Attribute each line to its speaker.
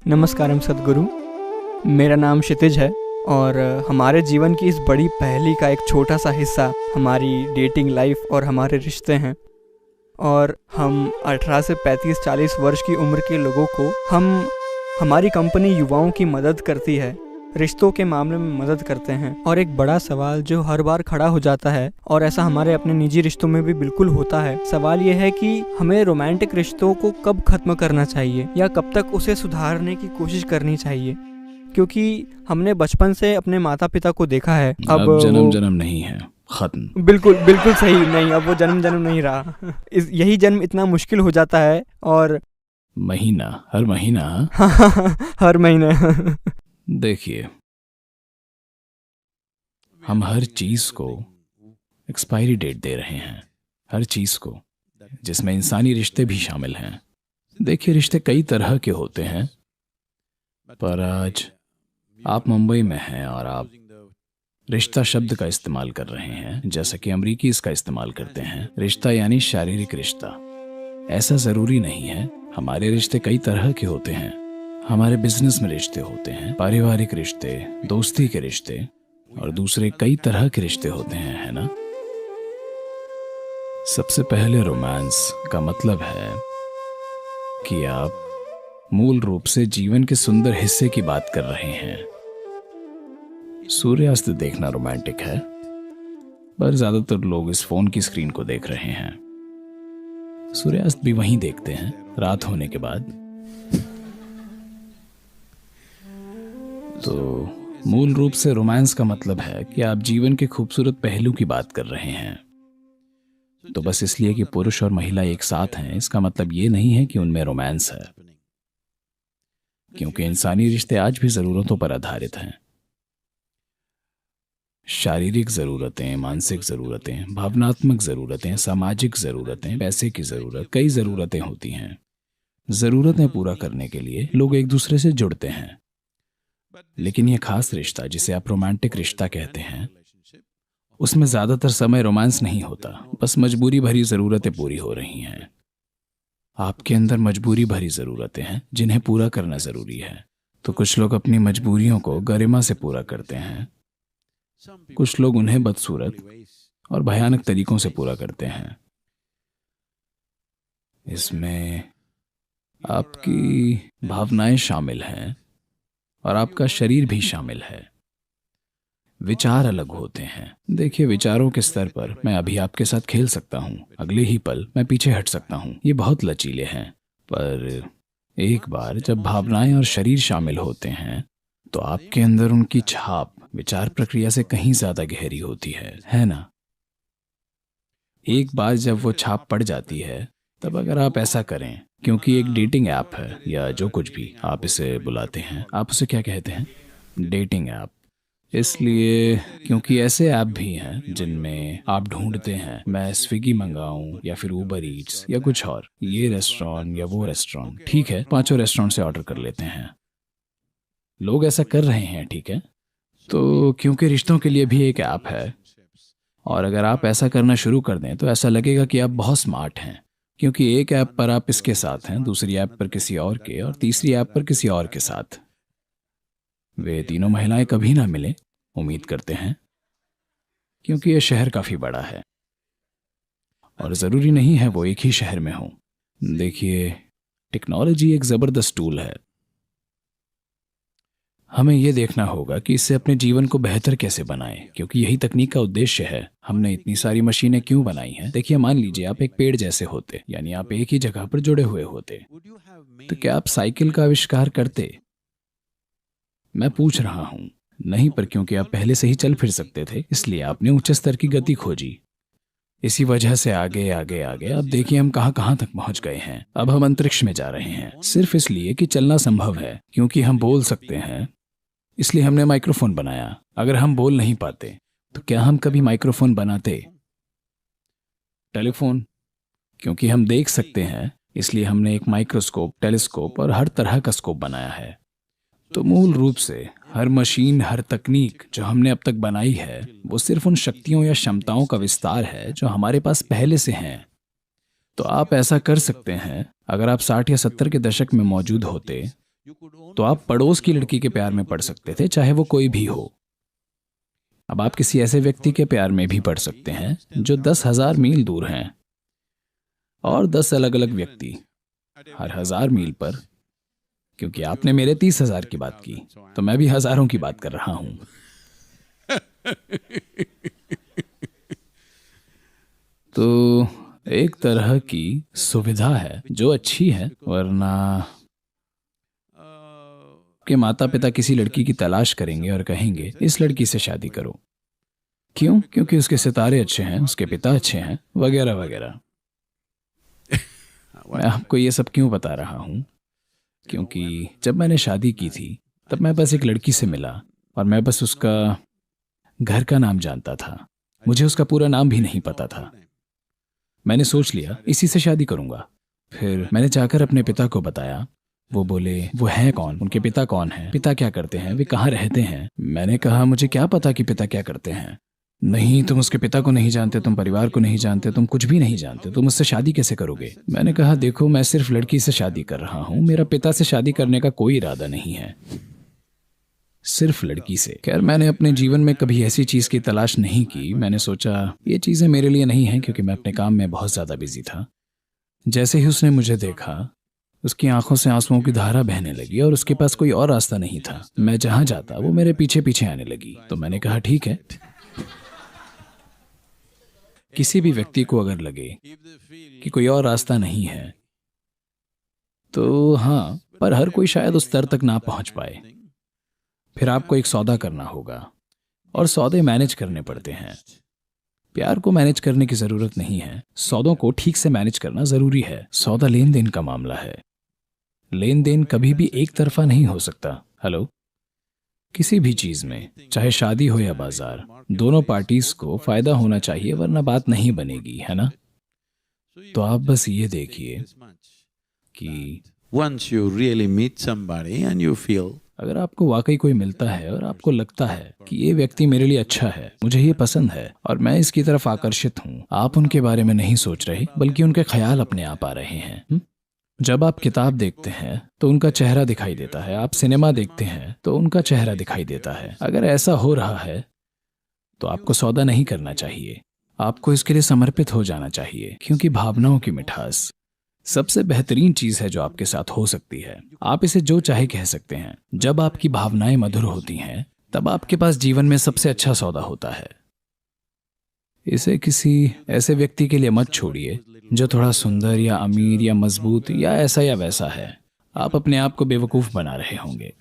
Speaker 1: नमस्कारम सद्गुरु। मेरा नाम क्षितिज है और हमारे जीवन की इस बड़ी पहेली का एक छोटा सा हिस्सा हमारी डेटिंग लाइफ और हमारे रिश्ते हैं। और हम 18 से 35-40 वर्ष की उम्र के लोगों को हमारी कंपनी युवाओं की मदद करती है, रिश्तों के मामले में मदद करते हैं। और एक बड़ा सवाल जो हर बार खड़ा हो जाता है, और ऐसा हमारे अपने निजी रिश्तों में भी बिल्कुल होता है, सवाल ये है कि हमें रोमांटिक रिश्तों को कब खत्म करना चाहिए या कब तक उसे सुधारने की कोशिश करनी चाहिए। क्योंकि हमने बचपन से अपने माता पिता को देखा है।
Speaker 2: अब जन्म जन्म नहीं है, खत्म।
Speaker 1: बिल्कुल बिल्कुल सही। नहीं, अब वो जन्म जन्म नहीं रहा। यही जन्म इतना मुश्किल हो जाता है। और
Speaker 2: महीना, हर महीना।
Speaker 1: हर महीने।
Speaker 2: देखिए, हम हर चीज को एक्सपायरी डेट दे रहे हैं, हर चीज को, जिसमें इंसानी रिश्ते भी शामिल हैं। देखिए, रिश्ते कई तरह के होते हैं, पर आज आप मुंबई में हैं और आप रिश्ता शब्द का इस्तेमाल कर रहे हैं, जैसा कि अमरीकी इसका इस्तेमाल करते हैं। रिश्ता यानी शारीरिक रिश्ता। ऐसा जरूरी नहीं है। हमारे रिश्ते कई तरह के होते हैं। हमारे बिजनेस में रिश्ते होते हैं, पारिवारिक रिश्ते, दोस्ती के रिश्ते और दूसरे कई तरह के रिश्ते होते हैं, है ना। सबसे पहले रोमांस का मतलब है कि आप मूल रूप से जीवन के सुंदर हिस्से की बात कर रहे हैं। सूर्यास्त देखना रोमांटिक है, पर ज्यादातर लोग इस फोन की स्क्रीन को देख रहे हैं। सूर्यास्त भी वहीं देखते हैं, रात होने के बाद। तो मूल रूप से रोमांस का मतलब है कि आप जीवन के खूबसूरत पहलू की बात कर रहे हैं। तो बस इसलिए कि पुरुष और महिला एक साथ हैं, इसका मतलब ये नहीं है कि उनमें रोमांस है, क्योंकि इंसानी रिश्ते आज भी जरूरतों पर आधारित हैं। शारीरिक जरूरतें, मानसिक जरूरतें, भावनात्मक जरूरतें, सामाजिक जरूरतें, पैसे की जरूरत, कई जरूरतें होती हैं। जरूरतें पूरा करने के लिए लोग एक दूसरे से जुड़ते हैं। लेकिन यह खास रिश्ता, जिसे आप रोमांटिक रिश्ता कहते हैं, उसमें ज्यादातर समय रोमांस नहीं होता। बस मजबूरी भरी जरूरतें पूरी हो रही हैं। आपके अंदर मजबूरी भरी जरूरतें हैं जिन्हें पूरा करना जरूरी है। तो कुछ लोग अपनी मजबूरियों को गरिमा से पूरा करते हैं, कुछ लोग उन्हें बदसूरत और भयानक तरीकों से पूरा करते हैं। इसमें आपकी भावनाएं शामिल हैं और आपका शरीर भी शामिल है। विचार अलग होते हैं। देखिए, विचारों के स्तर पर मैं अभी आपके साथ खेल सकता हूँ, अगले ही पल मैं पीछे हट सकता हूँ। ये बहुत लचीले हैं। पर एक बार जब भावनाएं और शरीर शामिल होते हैं, तो आपके अंदर उनकी छाप विचार प्रक्रिया से कहीं ज्यादा गहरी होती है ना। एक बार जब वो छाप पड़ जाती है, तब अगर आप ऐसा करें, क्योंकि एक डेटिंग ऐप है या जो कुछ भी आप इसे बुलाते हैं, आप उसे क्या कहते हैं? Dating app. इसलिए क्योंकि ऐसे ऐप भी हैं जिनमें आप ढूंढते हैं, मैं स्विगी मंगाऊं या फिर उबर ईट्स या कुछ और, ये रेस्टोरेंट या वो रेस्टोरेंट। ठीक है, 5 रेस्टोरेंट से ऑर्डर कर लेते हैं। लोग ऐसा कर रहे हैं, ठीक है। तो क्योंकि रिश्तों के लिए भी एक ऐप है, और अगर आप ऐसा करना शुरू कर दें तो ऐसा लगेगा कि आप बहुत स्मार्ट हैं, क्योंकि एक ऐप पर आप इसके साथ हैं, दूसरी ऐप पर किसी और के, और तीसरी ऐप पर किसी और के साथ। वे तीनों महिलाएं कभी ना मिले, उम्मीद करते हैं, क्योंकि यह शहर काफी बड़ा है और जरूरी नहीं है वो एक ही शहर में हो। देखिए, टेक्नोलॉजी एक जबरदस्त टूल है। हमें यह देखना होगा कि इससे अपने जीवन को बेहतर कैसे बनाएं, क्योंकि यही तकनीक का उद्देश्य है। हमने इतनी सारी मशीनें क्यों बनाई हैं? देखिए, मान लीजिए आप एक पेड़ जैसे होते, यानी आप एक ही जगह पर जुड़े हुए होते, तो क्या आप साइकिल का आविष्कार करते? मैं पूछ रहा हूं। नहीं, पर क्योंकि आप पहले से ही चल फिर सकते थे, इसलिए आपने उच्च स्तर की गति खोजी। इसी वजह से आगे आगे आगे अब देखिए हम कहां कहां तक पहुंच गए हैं। अब हम अंतरिक्ष में जा रहे हैं, सिर्फ इसलिए कि चलना संभव है, क्योंकि हम बोल सकते हैं, इसलिए हमने माइक्रोफोन बनाया। अगर हम बोल नहीं पाते तो क्या हम कभी माइक्रोफोन बनाते? टेलीफोन, क्योंकि हम देख सकते हैं, इसलिए हमने एक माइक्रोस्कोप, टेलीस्कोप और हर तरह का स्कोप बनाया है। तो मूल रूप से हर मशीन, हर तकनीक जो हमने अब तक बनाई है, वो सिर्फ उन शक्तियों या क्षमताओं का विस्तार है जो हमारे पास पहले से हैं। तो आप ऐसा कर सकते हैं। अगर आप 60 या 70 के दशक में मौजूद होते तो आप पड़ोस की लड़की के प्यार में पड़ सकते थे, चाहे वो कोई भी हो। अब आप किसी ऐसे व्यक्ति के प्यार में भी पड़ सकते हैं जो 10,000 मील दूर हैं, और 10 अलग अलग व्यक्ति हर 1,000 मील पर। क्योंकि आपने मेरे 30,000 की बात की, तो मैं भी हजारों की बात कर रहा हूं। तो एक तरह की सुविधा है जो अच्छी है, वरना के माता पिता किसी लड़की की तलाश करेंगे और कहेंगे इस लड़की से शादी करो। क्यों? क्योंकि उसके सितारे अच्छे हैं, उसके पिता अच्छे हैं, वगैरह वगैरह। मैं आपको ये सब क्यों बता रहा हूं? क्योंकि जब मैंने शादी की थी तब मैं बस एक लड़की से मिला, और मैं बस उसका घर का नाम जानता था, मुझे उसका पूरा नाम भी नहीं पता था। मैंने सोच लिया इसी से शादी करूंगा। फिर मैंने जाकर अपने पिता को बताया। वो बोले वो है कौन, उनके पिता कौन हैं, पिता क्या करते हैं, वे कहाँ रहते हैं। मैंने कहा मुझे क्या पता कि पिता क्या करते हैं। नहीं, तुम उसके पिता को नहीं जानते, तुम परिवार को नहीं जानते, तुम कुछ भी नहीं जानते, तुम उससे शादी कैसे करोगे। मैंने कहा देखो, मैं सिर्फ लड़की से शादी कर रहा हूँ, मेरा पिता से शादी करने का कोई इरादा नहीं है, सिर्फ लड़की से। खैर, मैंने अपने जीवन में कभी ऐसी चीज की तलाश नहीं की। मैंने सोचा ये चीजें मेरे लिए नहीं हैं, क्योंकि मैं अपने काम में बहुत ज्यादा बिजी था। जैसे ही उसने मुझे देखा, उसकी आंखों से आंसुओं की धारा बहने लगी, और उसके पास कोई और रास्ता नहीं था। मैं जहां जाता वो मेरे पीछे पीछे आने लगी। तो मैंने कहा ठीक है। किसी भी व्यक्ति को अगर लगे कि कोई और रास्ता नहीं है, तो हाँ, पर हर कोई शायद उस स्तर तक ना पहुंच पाए। फिर आपको एक सौदा करना होगा, और सौदे मैनेज करने पड़ते हैं। प्यार को मैनेज करने की जरूरत नहीं है, सौदों को ठीक से मैनेज करना जरूरी है। सौदा लेन देन का मामला है। लेन देन कभी भी एक तरफा नहीं हो सकता। हेलो, किसी भी चीज में, चाहे शादी हो या बाजार, दोनों पार्टीज को फायदा होना चाहिए, वरना बात नहीं बनेगी, है ना। तो आप बस ये देखिए कि
Speaker 3: once you really meet somebody and you feel
Speaker 2: अगर आपको वाकई कोई मिलता है और आपको लगता है कि ये व्यक्ति मेरे लिए अच्छा है, मुझे ये पसंद है और मैं इसकी तरफ आकर्षित हूँ, आप उनके बारे में नहीं सोच रहे, बल्कि उनके ख्याल अपने आप आ रहे हैं। जब आप किताब देखते हैं तो उनका चेहरा दिखाई देता है, आप सिनेमा देखते हैं तो उनका चेहरा दिखाई देता है। अगर ऐसा हो रहा है तो आपको सौदा नहीं करना चाहिए, आपको इसके लिए समर्पित हो जाना चाहिए, क्योंकि भावनाओं की मिठास सबसे बेहतरीन चीज है जो आपके साथ हो सकती है। आप इसे जो चाहे कह सकते हैं। जब आपकी भावनाएं मधुर होती हैं, तब आपके पास जीवन में सबसे अच्छा सौदा होता है। इसे किसी ऐसे व्यक्ति के लिए मत छोड़िए जो थोड़ा सुंदर या अमीर या मजबूत या ऐसा या वैसा है। आप अपने आप को बेवकूफ बना रहे होंगे।